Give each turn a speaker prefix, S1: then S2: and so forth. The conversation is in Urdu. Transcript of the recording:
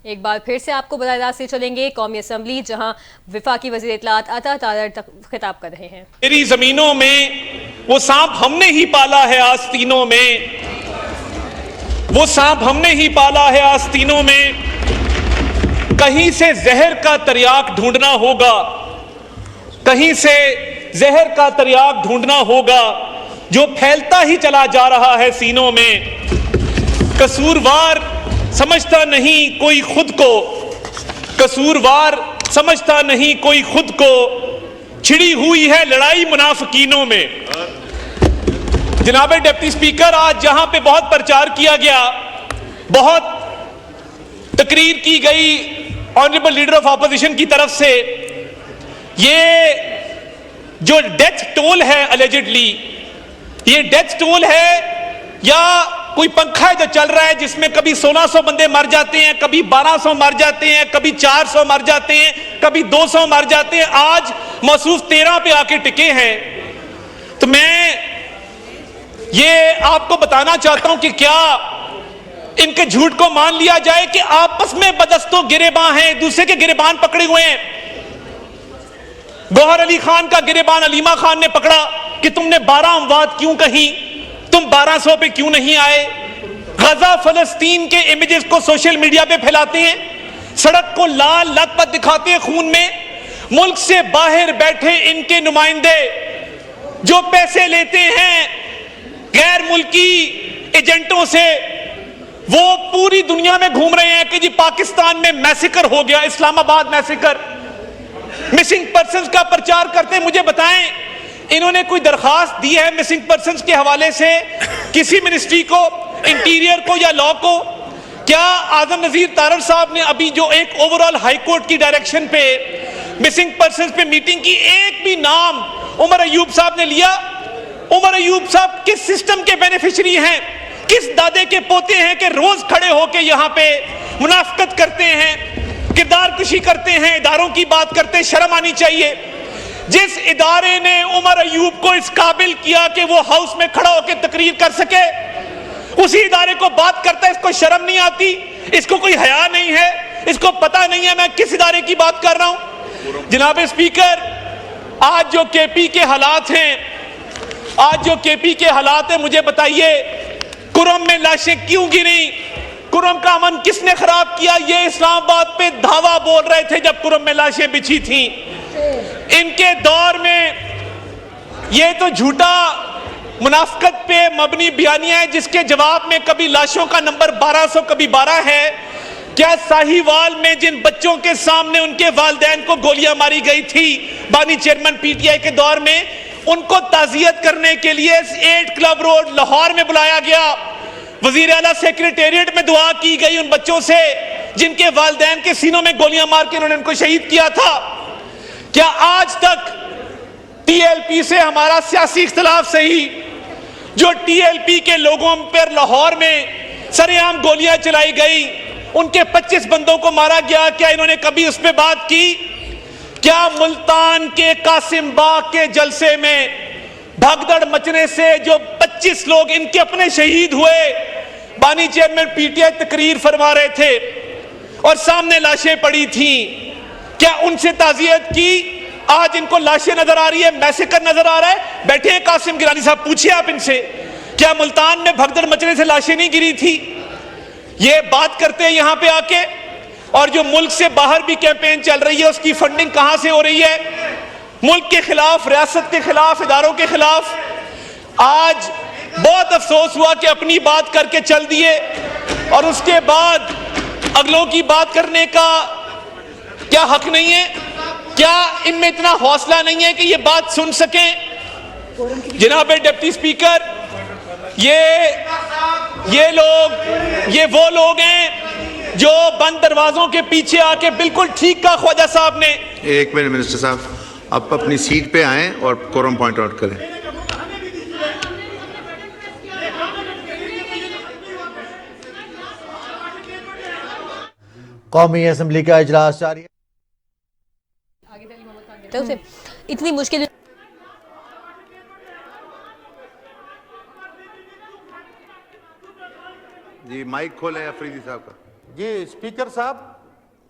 S1: ایک بار پھر سے آپ کو بتایا سے چلیں گے قومی اسمبلی جہاں وفاقی وزیر اطلاعات عطا تادر خطاب کر رہے ہیں.
S2: میری زمینوں میں وہ سانپ ہم نے ہی پالا ہے آستینوں میں، وہ سانپ ہم نے ہی پالا ہے آستینوں میں، کہیں سے زہر کا تریاک ڈھونڈنا ہوگا، کہیں سے زہر کا تریاک ڈھونڈنا ہوگا جو پھیلتا ہی چلا جا رہا ہے سینوں میں. قصوروار سمجھتا نہیں کوئی خود کو، قصوروار سمجھتا نہیں کوئی خود کو، چھڑی ہوئی ہے لڑائی منافقینوں میں. جناب ڈپٹی سپیکر، آج جہاں پہ بہت پرچار کیا گیا، بہت تقریر کی گئی آنریبل لیڈر آف اپوزیشن کی طرف سے، یہ جو ڈیتھ ٹول ہے الیجڈلی، یہ ڈیتھ ٹول ہے یا کوئی پنکھا ہے جو چل رہا ہے جس میں کبھی 1600 بندے مر جاتے ہیں، کبھی 1200 مر جاتے ہیں، کبھی 400 مر جاتے ہیں، کبھی 200 مر جاتے ہیں، آج موصوف 13 پہ آ کے ٹکے ہیں. تو میں یہ آپ کو بتانا چاہتا ہوں کہ کیا ان کے جھوٹ کو مان لیا جائے کہ آپس میں بدستوں گریباں ہیں، دوسرے کے گریبان پکڑے ہوئے ہیں. گوہر علی خان کا گریبان علیمہ خان نے پکڑا کہ تم نے 12 اموات کیوں کہیں، تم 1200 پہ کیوں نہیں آئے. غزہ فلسطین کے امیجز کو سوشل میڈیا پہ پھیلاتے ہیں، سڑک کو لال لت پت دکھاتے ہیں خون میں. ملک سے باہر بیٹھے ان کے نمائندے جو پیسے لیتے ہیں غیر ملکی ایجنٹوں سے، وہ پوری دنیا میں گھوم رہے ہیں کہ جی پاکستان میں میسیکر ہو گیا، اسلام آباد میسیکر، مسنگ پرسنز کا پرچار کرتے ہیں. مجھے بتائیں انہوں نے کوئی درخواست دی ہے مسنگ پرسنز کے حوالے سے کسی منسٹری کو، انٹیریئر کو یا لا کو؟ کیا اعظم نذیر تارڑ صاحب نے ابھی جو ایک اوورال ہائی کورٹ کی ڈائریکشن پہ مسنگ پرسنز پہ میٹنگ کی، ایک بھی نام عمر ایوب صاحب نے لیا؟ عمر ایوب صاحب کس سسٹم کے بینیفیشری ہیں، کس دادے کے پوتے ہیں کہ روز کھڑے ہو کے یہاں پہ منافقت کرتے ہیں، کردار کشی کرتے ہیں، اداروں کی بات کرتے ہیں؟ شرم آنی چاہیے. جس ادارے نے عمر ایوب کو اس قابل کیا کہ وہ ہاؤس میں کھڑا ہو کے تقریر کر سکے، اسی ادارے کو بات کرتا ہے. اس کو شرم نہیں آتی؟ اس کو کوئی حیا نہیں ہے؟ اس کو پتہ نہیں ہے میں کس ادارے کی بات کر رہا ہوں؟ جناب اسپیکر، آج جو کے پی کے حالات ہیں، آج جو کے پی کے حالات ہیں، مجھے بتائیے کرم میں لاشیں کیوں گری؟ کرم کا امن کس نے خراب کیا؟ یہ اسلام آباد پہ دھاوا بول رہے تھے جب کرم میں لاشیں بچھی تھیں. ان کے دور میں یہ تو جھوٹا منافقت پہ مبنی بیانیہ ہے جس کے جواب میں کبھی لاشوں کا نمبر 1200 کبھی 12 ہے. کیا ساہیوال میں جن بچوں کے سامنے ان کے والدین کو گولیاں ماری گئی تھی بانی چیئرمین پی ٹی آئی کے دور میں، ان کو تعزیت کرنے کے لیے 8 کلب روڈ لاہور میں بلایا گیا، وزیر اعلیٰ سیکریٹریٹ میں دعا کی گئی ان بچوں سے جن کے والدین کے سینوں میں گولیاں مار کے انہوں نے ان کو شہید کیا تھا؟ کیا آج تک ٹی ایل پی سے ہمارا سیاسی اختلاف صحیح، جو ٹی ایل پی کے لوگوں پر لاہور میں سرے عام گولیاں چلائی گئی، ان کے 25 بندوں کو مارا گیا، کیا انہوں نے کبھی اس پہ بات کی؟ کیا ملتان کے قاسم باغ کے جلسے میں بھگدڑ مچنے سے جو 25 لوگ ان کے اپنے شہید ہوئے، بانی چیئرمین پی ٹی آئی تقریر فرما رہے تھے اور سامنے لاشیں پڑی تھیں، کیا ان سے تعزیت کی؟ آج ان کو لاشیں نظر آ رہی ہے، میسیکر نظر آ رہا ہے. بیٹھے ہیں قاسم گیلانی صاحب، پوچھئے آپ ان سے کیا ملتان میں بھگدڑ مچنے سے لاشیں نہیں گری تھی؟ یہ بات کرتے ہیں یہاں پہ آ کے. اور جو ملک سے باہر بھی کیمپین چل رہی ہے، اس کی فنڈنگ کہاں سے ہو رہی ہے؟ ملک کے خلاف، ریاست کے خلاف، اداروں کے خلاف. آج بہت افسوس ہوا کہ اپنی بات کر کے چل دیے اور اس کے بعد اگلوں کی بات کرنے کا کیا حق نہیں ہے؟ کیا ان میں اتنا حوصلہ نہیں ہے کہ یہ بات سن سکیں؟ جناب ڈپٹی سپیکر، یہ وہ لوگ ہیں جو بند دروازوں کے پیچھے آ کے بالکل ٹھیک کہا خواجہ صاحب نے.
S3: ایک منٹ منسٹر صاحب، آپ اپنی سیٹ پہ آئیں اور کورم پوائنٹ آؤٹ کریں.
S4: قومی اسمبلی کا اجلاس جاری ہے.
S1: اتنی مشکل
S3: جی مائک کھولیں افریدی صاحب کا.
S5: جی اسپیکر صاحب،